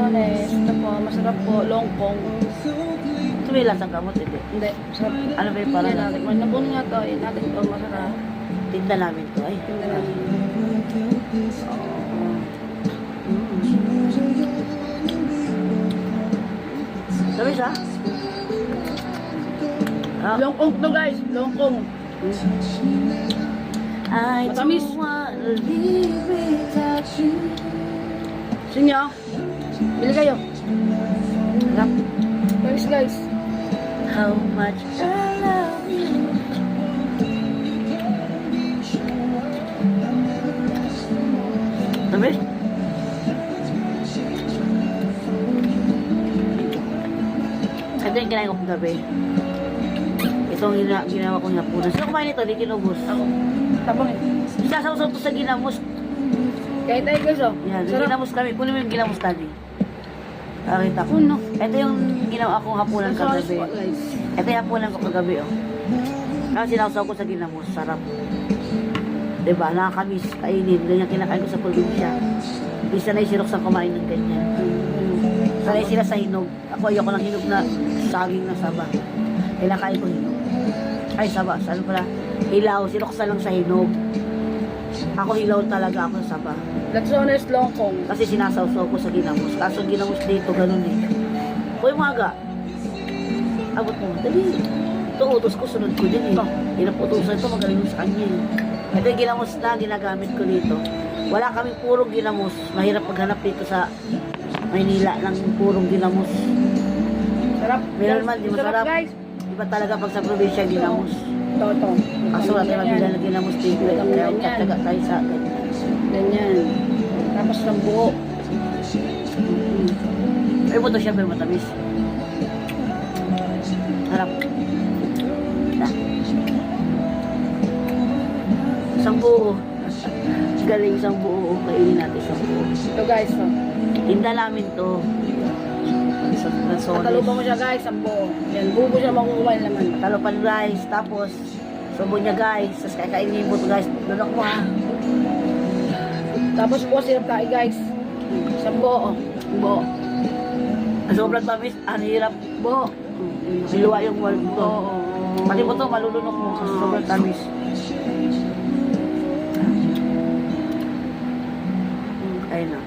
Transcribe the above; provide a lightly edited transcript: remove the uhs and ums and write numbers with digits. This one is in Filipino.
lansones. Ito po, masarap po. Longkong. Ito may lasang gamot, hindi. Hindi, masarap. Ano ba yung parang Yan natin. Nabun nga to. Yan natin to. Masarap. tinda namin to ay. Tingnan natin. Sabi siya? Ah, Longkong to guys. Longkong. I Matamis. don't wanna live without you. Sinyo. Bili kayo. Sarap. Guys. How much I love you. Sabi? Ito yung kinain ko kong gabi. Itong ginawa kong hapunan. Sino kumain ito? Di kinubos. Ako. Tabang eh. Isasaw-saw to sa ginamos. Kahit tayo guys oh. Yan, Sarap. ginamos kami. Kunin mo yung ginamos tadi. Nakita ko. Puno. Ito yung ginawa kong hapunan Lansones kagabi. po guys. Ito yung hapunan ko kagabi, oh. Kasi sinawsaw ko sa ginamos. Sarap. Diba? Nakakamis. Kainin. Ganyan kinakain ko sa probinsya. Hindi sanay si Roxanne kumain ng ganyan. Sanay sila sa hinog. Ako ayoko ng hinog na saging na saba. Kinakain ko hinog. Ay, saba. Saan pala? Hilaw. Si Roxanne lang sa hinog. Ako hilaw talaga ako sa saba. Lansones, longkong. Kasi sinasawsaw ko sa ginamos. Kaso ginamos dito, ganun eh. Kuya Maga. Abot mo. Dali. Ito, utos ko, sunod ko din eh. Inaputusan ito, magaling sa kanya eh. Ito yung ginamos na ginagamit ko dito. Wala kaming purong ginamos. Mahirap maghanap dito sa Maynila ng purong ginamos. Sarap. Meron man, di masarap. Guys. Iba talaga pag sa probinsya ginamos. Toto. Kaso wala tayo mabila na ginamos dito eh. Kaya magkataga tayo sa akin. Ganyan. Tapos ng buo. Ay, buto siya pero matamis. Harap. Isang buo. Galing isang buo. Kainin natin isang buo. Ito guys oh. Tinda namin to. Sa Katalupan mo siya guys, ang buo. Yan, buo siya makukuha naman. Talupan guys. Tapos, subo niya guys. Tapos kakainin mo to guys. Dudok mo ha. Tapos po sirap tayo guys. Sa buo. Buo. Sobrang tamis. Ang hirap. Buo. Siluwa yung walong to. Oo. Pati mo to, malulunok mo. Kasi sobrang tamis. Ayun na.